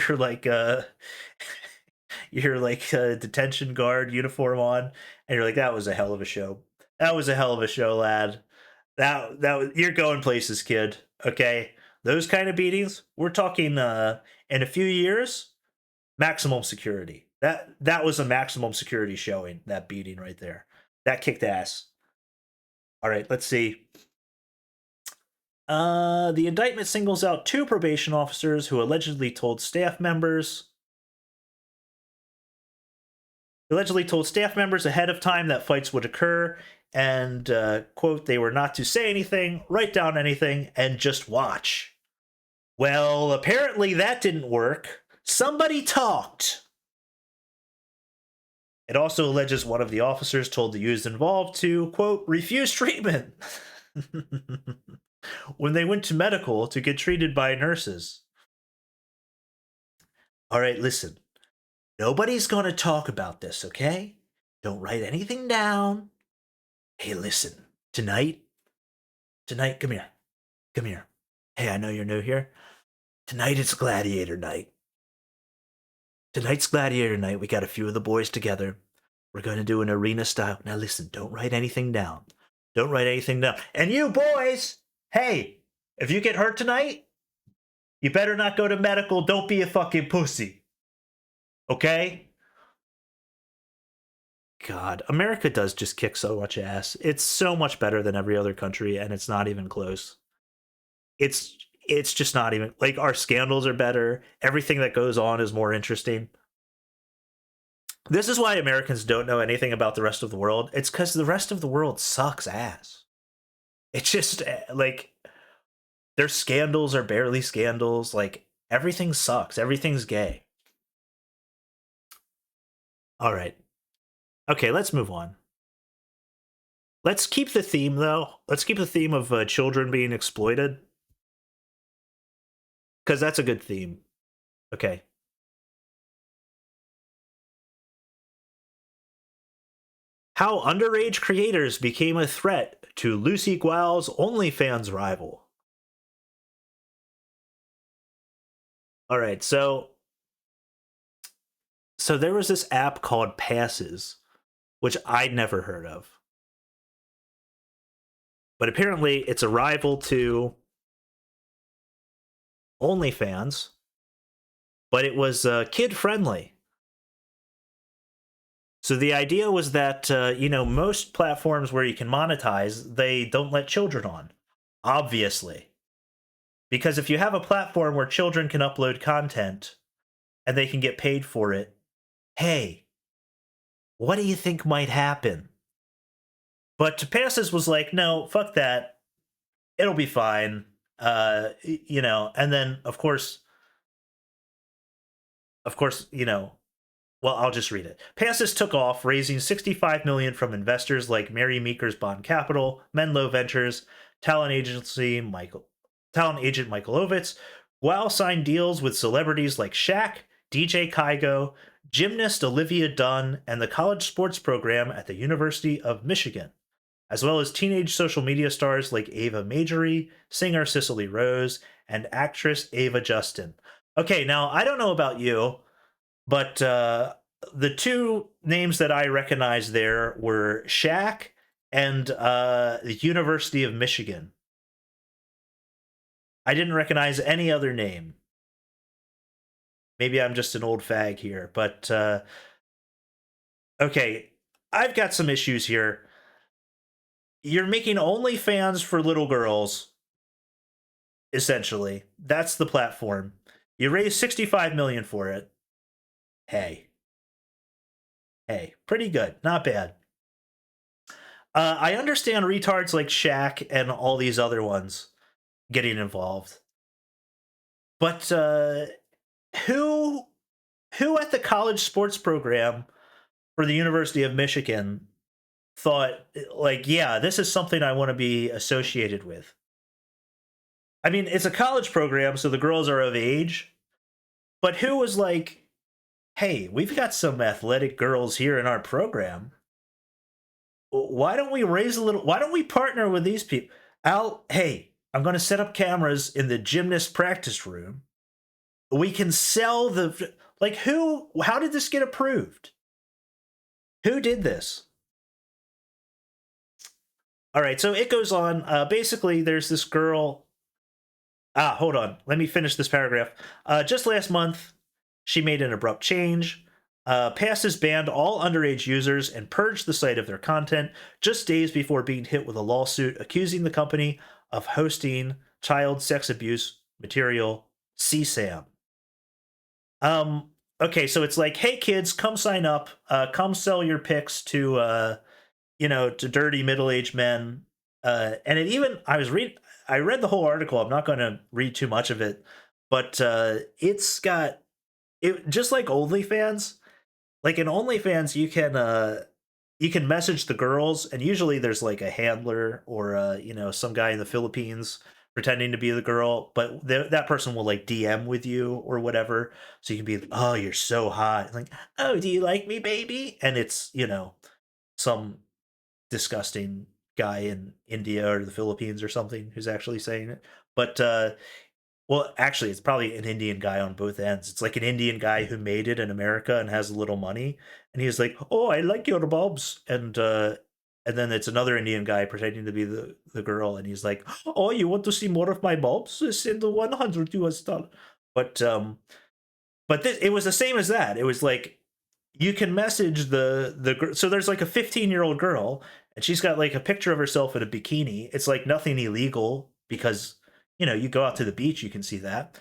your detention guard uniform on, and you're like, that was a hell of a show. That was a hell of a show, lad. That was, you're going places, kid. Okay, those kind of beatings. We're talking in a few years, maximum security. That was a maximum security showing. That beating right there. That kicked ass. All right, let's see. The indictment singles out 2 probation officers who allegedly told staff members ahead of time that fights would occur, and quote, they were not to say anything, write down anything, and just watch. Well, apparently that didn't work. Somebody talked. It also alleges one of the officers told the youths involved to, quote, refuse treatment when they went to medical to get treated by nurses. All right, listen. Nobody's going to talk about this, okay? Don't write anything down. Hey, listen. Tonight, come here. Come here. Hey, I know you're new here. Tonight it's gladiator night. Tonight's gladiator night. We got a few of the boys together. We're going to do an arena style. Now listen, don't write anything down. Don't write anything down. And you boys, hey, if you get hurt tonight, you better not go to medical. Don't be a fucking pussy. Okay? God, America does just kick so much ass. It's so much better than every other country, and it's not even close. It's just not even, like, our scandals are better. Everything that goes on is more interesting. This is why Americans don't know anything about the rest of the world. It's because the rest of the world sucks ass. It's just, like, their scandals are barely scandals. Like, everything sucks. Everything's gay. All right. Okay, let's move on. Let's keep the theme, though. Let's keep the theme of children being exploited. Because that's a good theme. Okay. How underage creators became a threat to Lucy Gual's OnlyFans rival. All right, so there was this app called Passes, which I'd never heard of. But apparently it's a rival to OnlyFans, but it was kid friendly. So the idea was that, most platforms where you can monetize, they don't let children on, obviously. Because if you have a platform where children can upload content and they can get paid for it, hey, what do you think might happen? But Passes was like, no, fuck that. It'll be fine. And then, of course, well, I'll just read it. Passes took off, raising $65 million from investors like Mary Meeker's Bond Capital, Menlo Ventures, talent agent Michael Ovitz, while signed deals with celebrities like Shaq, DJ Kygo, gymnast Olivia Dunn, and the college sports program at the University of Michigan. as well as teenage social media stars like Ava Majory, singer Cicely Rose, and actress Ava Justin. Okay, now I don't know about you, but the two names that I recognized there were Shaq and the University of Michigan. I didn't recognize any other name. Maybe I'm just an old fag here, but okay, I've got some issues here. You're making OnlyFans for little girls, essentially. That's the platform. You raised 65 million for it. Hey, hey, pretty good, not bad. I understand retards like Shaq and all these other ones getting involved, but who who at the college sports program for the University of Michigan thought like, yeah, this is something I want to be associated with? I mean, it's a college program, so the girls are of age, but who was like, hey, we've got some athletic girls here in our program. Why don't we raise a little? Why don't we partner with these people? Hey, I'm going to set up cameras in the gymnast practice room. We can sell the, like, who, how did this get approved? Who did this? All right, so it goes on. Basically, there's this girl. Hold on. Let me finish this paragraph. Just last month, she made an abrupt change. Passes banned all underage users and purged the site of their content just days before being hit with a lawsuit accusing the company of hosting child sex abuse material CSAM. Okay, so it's like, hey kids, come sign up, come sell your pics to to dirty middle-aged men. And it even I read the whole article. I'm not going to read too much of it, but it's got it just like OnlyFans. Like in OnlyFans, you can message the girls, and usually there's like a handler or some guy in the Philippines pretending to be the girl, but that person will like DM with you or whatever, so you can be, oh, you're so hot, like, oh, do you like me, baby? And it's some disgusting guy in India or the Philippines or something who's actually saying it, but well, actually, it's probably an Indian guy on both ends. It's like an Indian guy who made it in America and has a little money, and he's like, "Oh, I like your bulbs," and then it's another Indian guy pretending to be the girl, and he's like, "Oh, you want to see more of my bulbs? Send the $100." But it was the same as that. It was like you can message so there's like a 15-year-old girl, and she's got like a picture of herself in a bikini. It's like nothing illegal because you go out to the beach, you can see that.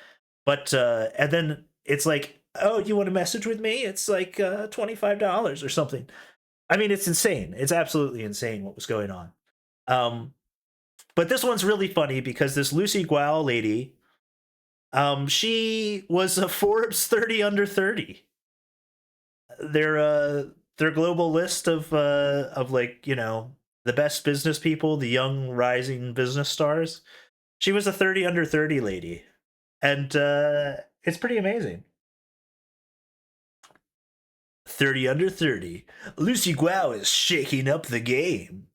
But and then it's like, oh, you want to message with me? It's like $25 or something. I mean, it's insane. It's absolutely insane what was going on. Um, but this one's really funny because this Lucy Gual lady, she was a Forbes 30 under 30. Their global list of like the best business people, the young rising business stars. She was a 30 under 30 lady, and it's pretty amazing. 30 under 30. Lucy Guo is shaking up the game.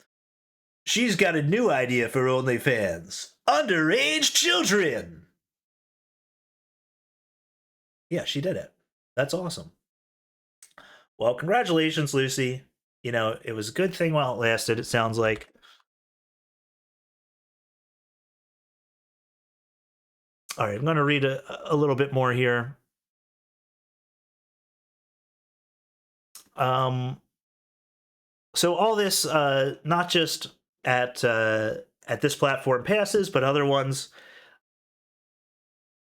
She's got a new idea for OnlyFans. Underage children. Yeah, she did it. That's awesome. Well, congratulations, Lucy. It was a good thing while it lasted, it sounds like. All right, I'm going to read a little bit more here. So all this, not just at this platform passes, but other ones.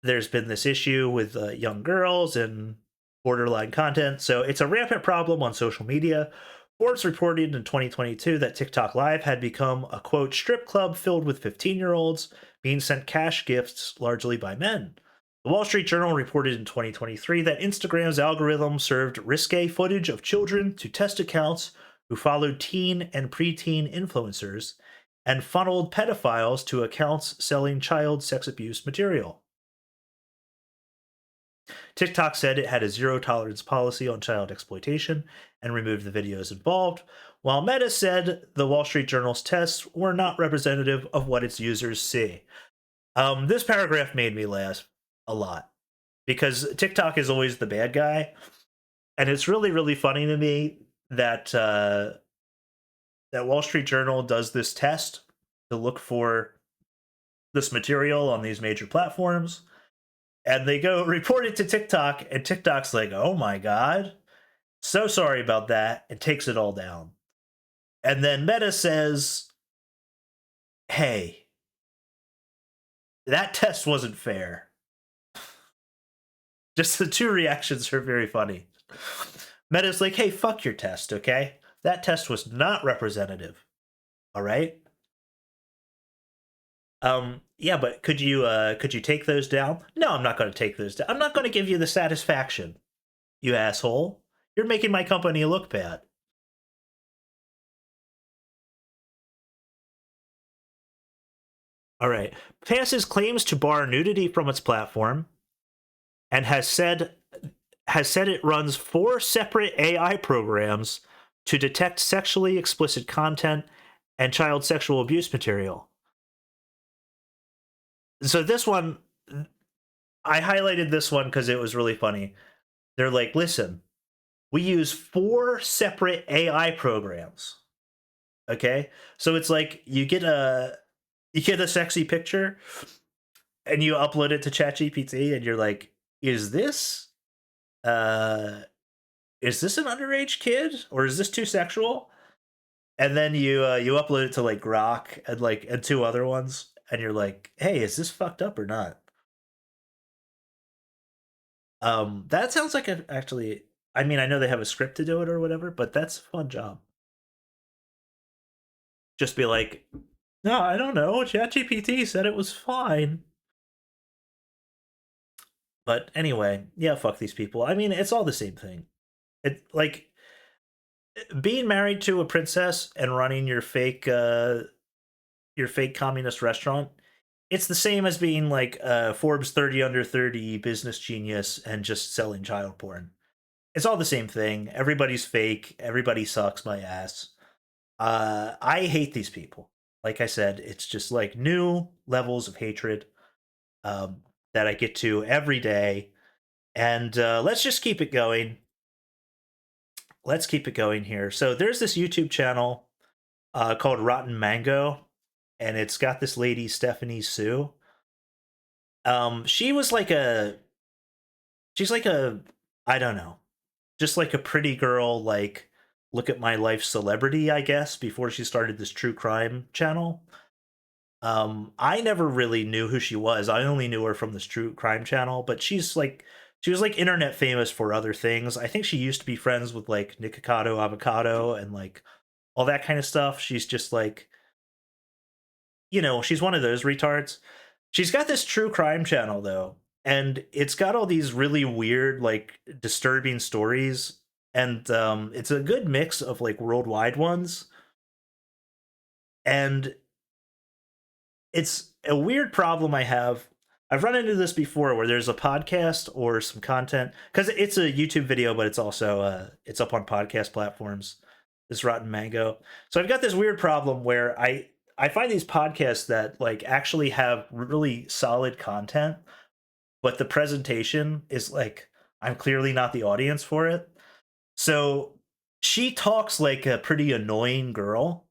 There's been this issue with young girls and borderline content, so it's a rampant problem on social media. Forbes reported in 2022 that TikTok Live had become a quote strip club filled with 15-year-olds being sent cash gifts largely by men. The Wall Street Journal reported in 2023 that Instagram's algorithm served risque footage of children to test accounts who followed teen and preteen influencers and funneled pedophiles to accounts selling child sex abuse material. TikTok said it had a zero tolerance policy on child exploitation and removed the videos involved, while Meta said the Wall Street Journal's tests were not representative of what its users see. This paragraph made me laugh a lot because TikTok is always the bad guy, and it's really, really funny to me that that Wall Street Journal does this test to look for this material on these major platforms, and they go report it to TikTok, and TikTok's like, "Oh my god, so sorry about that," and takes it all down. And then Meta says, "Hey, that test wasn't fair." Just the two reactions are very funny. Meta's like, "Hey, fuck your test, okay? That test was not representative. All right." Yeah, but could you take those down? No, I'm not going to take those down. I'm not going to give you the satisfaction, you asshole. You're making my company look bad. All right. Passes claims to bar nudity from its platform and has said it runs 4 separate AI programs to detect sexually explicit content and child sexual abuse material. So this one, I highlighted this one because it was really funny. They're like, listen, we use 4 separate AI programs. Okay, so it's like you get a sexy picture and you upload it to ChatGPT, and you're like, uh is this an underage kid or is this too sexual? And then you upload it to like Grok and 2 other ones, and you're like, hey, is this fucked up or not? That sounds like actually. I mean, I know they have a script to do it or whatever, but that's a fun job. Just be like, no, I don't know. ChatGPT said it was fine. But anyway, yeah, fuck these people. I mean, it's all the same thing. It like being married to a princess and running your fake communist restaurant. It's the same as being like a Forbes 30 under 30 business genius and just selling child porn. It's all the same thing. Everybody's fake. Everybody sucks my ass. I hate these people. Like I said, it's just like new levels of hatred um, that I get to every day. And let's just keep it going. Let's keep it going here. So there's this YouTube channel called Rotten Mango, and it's got this lady Stephanie Sue. She was like a she's like a I don't know, just like a pretty girl, like look at my life celebrity, I guess, before she started this true crime channel. I never really knew who she was. I only knew her from this true crime channel, but she was like internet famous for other things. I think she used to be friends with like Nikocado Avocado and like all that kind of stuff. She's just like, she's one of those retards. She's got this true crime channel though, and it's got all these really weird, like disturbing stories, and it's a good mix of like worldwide ones, and it's a weird problem I have. I've run into this before where there's a podcast or some content because it's a YouTube video, but it's also it's up on podcast platforms. This Rotten Mango. So I've got this weird problem where I find these podcasts that like actually have really solid content, but the presentation is like I'm clearly not the audience for it. So she talks like a pretty annoying girl,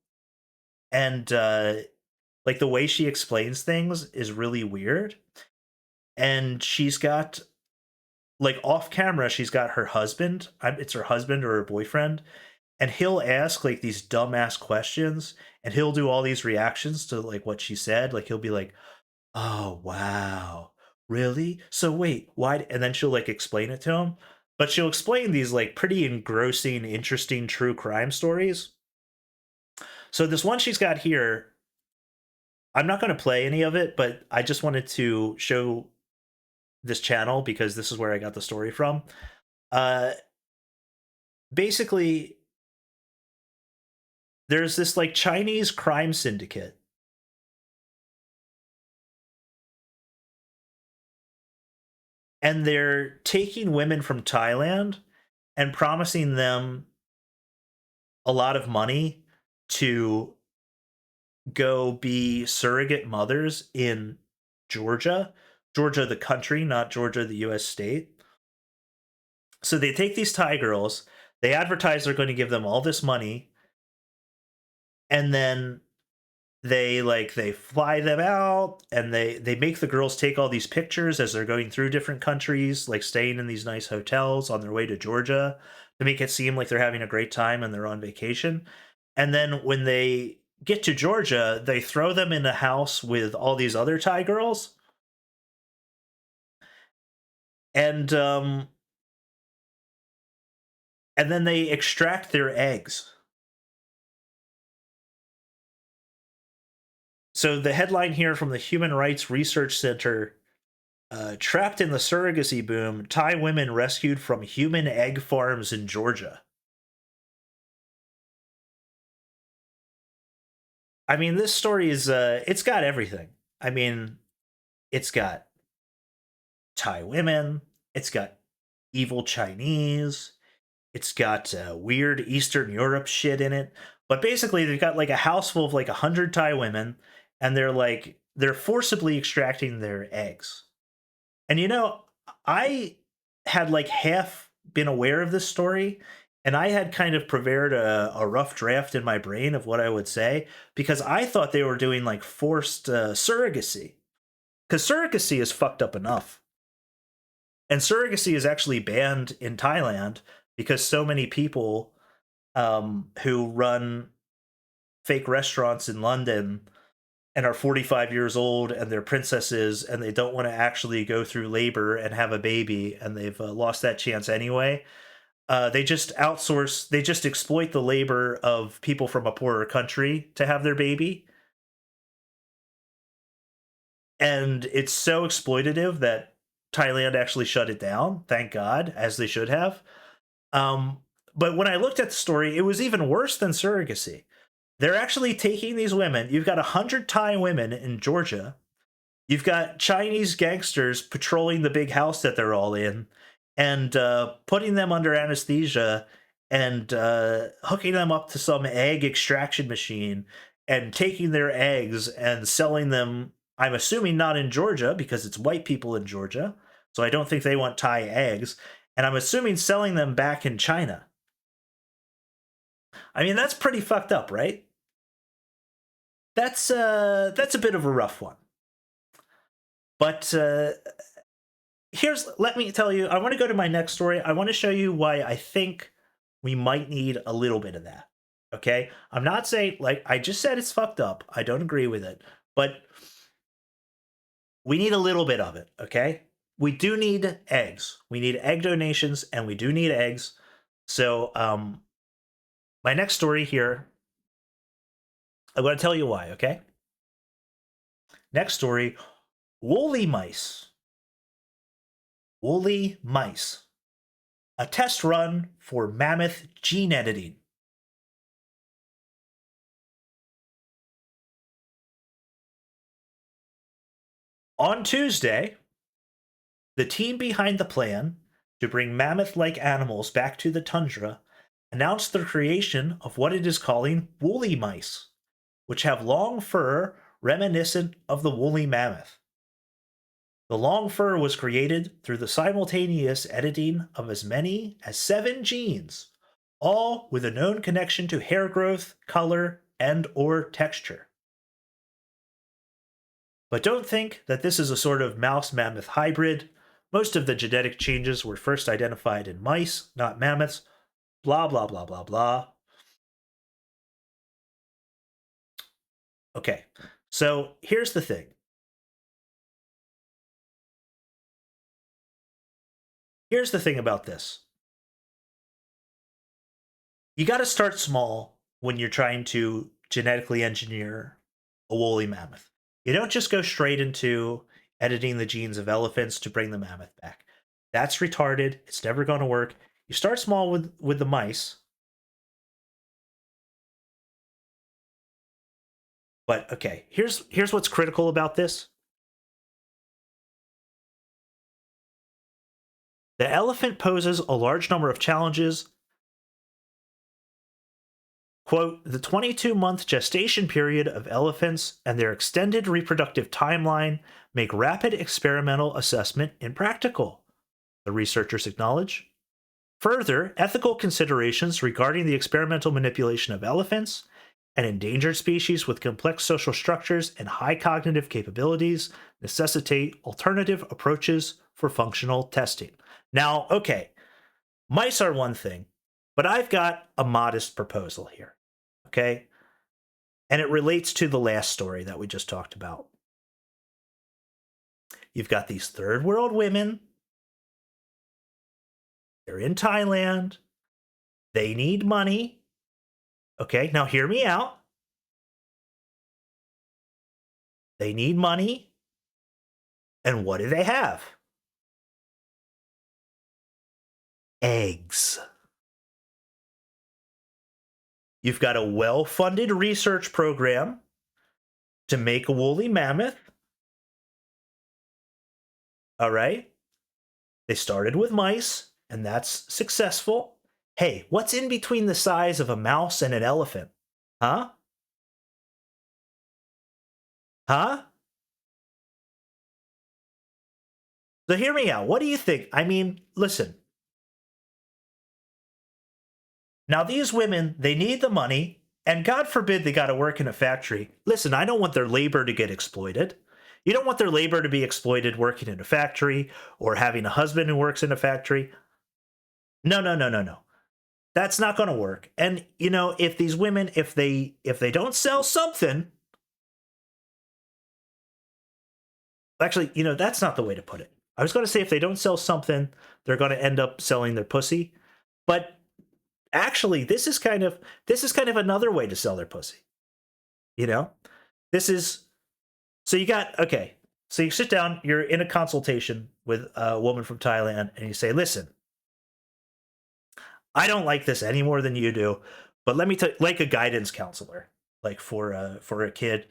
and like the way she explains things is really weird. And she's got like off camera, she's got her husband. It's her husband or her boyfriend, and he'll ask like these dumbass questions, and he'll do all these reactions to like what she said. Like he'll be like, "Oh wow, really? So wait, why?" And then she'll like explain it to him. But she'll explain these like pretty engrossing, interesting true crime stories. So this one she's got here, I'm not going to play any of it, but I just wanted to show this channel because this is where I got the story from. Uh, Basically, there's this like Chinese crime syndicate, and they're taking women from Thailand and promising them a lot of money to go be surrogate mothers in Georgia. Georgia, the country, not Georgia, the US state. So they take these Thai girls, they advertise they're going to give them all this money, and then they fly them out and they make the girls take all these pictures as they're going through different countries, like staying in these nice hotels on their way to Georgia to make it seem like they're having a great time and they're on vacation. And then when they get to Georgia, they throw them in a house with all these other Thai girls, and and then they extract their eggs. So the headline here from the Human Rights Research Center: trapped in the surrogacy boom, Thai women rescued from human egg farms in Georgia. I mean, this story is it's got everything. I mean, it's got Thai women, it's got evil Chinese, it's got weird Eastern Europe shit in it. But basically, they've got like a house full of like 100 Thai women, and they're forcibly extracting their eggs. And I had like half been aware of this story, and I had kind of prepared a rough draft in my brain of what I would say because I thought they were doing like forced surrogacy. Because surrogacy is fucked up enough. And surrogacy is actually banned in Thailand because so many people who run fake restaurants in London and are 45 years old and they're princesses and they don't want to actually go through labor and have a baby and they've lost that chance anyway. They just outsource, they just exploit the labor of people from a poorer country to have their baby. And it's so exploitative that Thailand actually shut it down, thank God, as they should have. Um, but when I looked at the story, it was even worse than surrogacy. They're actually taking these women. You've got 100 Thai women in Georgia. You've got Chinese gangsters patrolling the big house that they're all in and putting them under anesthesia and hooking them up to some egg extraction machine and taking their eggs and selling them. I'm assuming not in Georgia because it's white people in Georgia. So I don't think they want Thai eggs. And I'm assuming selling them back in China. I mean, that's pretty fucked up, right? That's a bit of a rough one. But let me tell you, I want to go to my next story. I want to show you why I think we might need a little bit of that. Okay? I'm not saying, like, I just said it's fucked up. I don't agree with it. But we need a little bit of it. Okay? We do need eggs. We need egg donations, and we do need eggs. So, my next story here, I'm going to tell you why. Okay? Next story: woolly mice. Woolly mice. A test run for mammoth gene editing. On Tuesday, the team behind the plan to bring mammoth like animals back to the tundra announced the creation of what it is calling woolly mice, which have long fur reminiscent of the woolly mammoth. The long fur was created through the simultaneous editing of as many as 7 genes, all with a known connection to hair growth, color, and/or texture. But don't think that this is a sort of mouse-mammoth hybrid. Most of the genetic changes were first identified in mice, not mammoths. Blah, blah, blah, blah, blah. Okay, so here's the thing. Here's the thing about this. You got to start small when you're trying to genetically engineer a woolly mammoth. You don't just go straight into editing the genes of elephants to bring the mammoth back. That's retarded. It's never going to work. You start small with the mice. But okay, here's what's critical about this. The elephant poses a large number of challenges Quote, the 22-month gestation period of elephants and their extended reproductive timeline make rapid experimental assessment impractical, the researchers acknowledge. Further, ethical considerations regarding the experimental manipulation of elephants, an endangered species with complex social structures and high cognitive capabilities, necessitate alternative approaches for functional testing. Now, okay, mice are one thing, but I've got a modest proposal here, okay? And it relates to the last story that we just talked about. You've got these third world women. They're in Thailand. They need money. Okay, now hear me out. They need money. And what do they have? Eggs. You've got a well-funded research program to make a woolly mammoth. All right. They started with mice, and that's successful. Hey, what's in between the size of a mouse and an elephant? Huh? Huh? So hear me out. What do you think? I mean, listen. Now, these women, they need the money, and God forbid they got to work in a factory. Listen, I don't want their labor to get exploited. You don't want their labor to be exploited working in a factory or having a husband who works in a factory. No, no, no, no, no. That's not going to work. And you know, if these women, if they don't sell something, actually, you know, that's not the way to put it. I was going to say if they don't sell something, they're going to end up selling their pussy. But actually, this is kind of another way to sell their pussy. You know, this is so you got okay. So you sit down, you're in a consultation with a woman from Thailand, and you say, "Listen, I don't like this any more than you do, but let me tell you, like a guidance counselor, like for a kid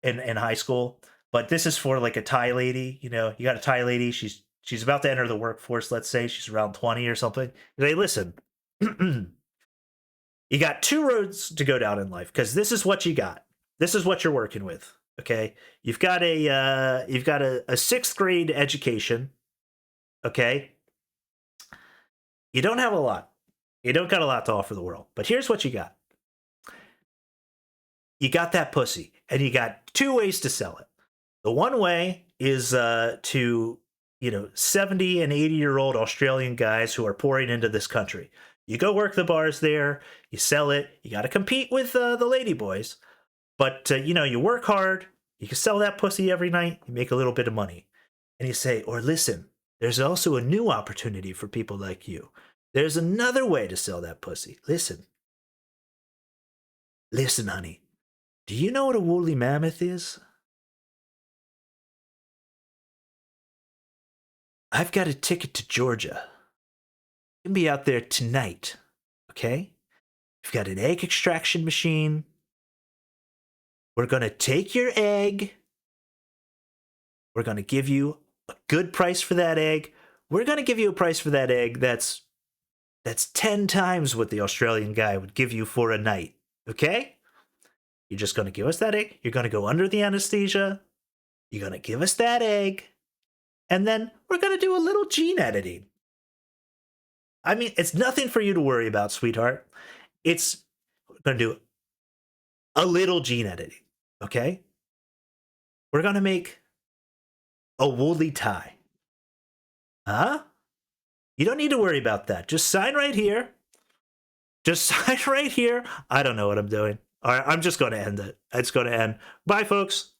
in high school. But this is for like a Thai lady. You know, you got a Thai lady. She's about to enter the workforce. Let's say she's around 20 or something. You say, listen, you got two roads to go down in life because this is what you got. This is what you're working with. Okay, you've got a sixth grade education. Okay, you don't have a lot. You don't got a lot to offer the world. But here's what you got. You got that pussy, and you got two ways to sell it. The one way is to 70 and 80-year-old Australian guys who are pouring into this country. You go work the bars there, you sell it. You got to compete with the lady boys, but you work hard. You can sell that pussy every night. You make a little bit of money, and you say, or listen, there's also a new opportunity for people like you. There's another way to sell that pussy. Listen, honey. Do you know what a woolly mammoth is? I've got a ticket to Georgia. You can be out there tonight, okay? We've got an egg extraction machine. We're going to take your egg. We're going to give you a good price for that egg. We're going to give you a price for that egg that's 10 times what the Australian guy would give you for a night, okay? You're just going to give us that egg. You're going to go under the anesthesia. You're going to give us that egg. And then we're going to do a little gene editing. I mean, it's nothing for you to worry about, sweetheart. It's going to do a little gene editing, okay? We're going to make a woolly tie. Huh? You don't need to worry about that. Just sign right here. Just sign right here. I don't know what I'm doing. All right, I'm just going to end it. It's going to end. Bye, folks.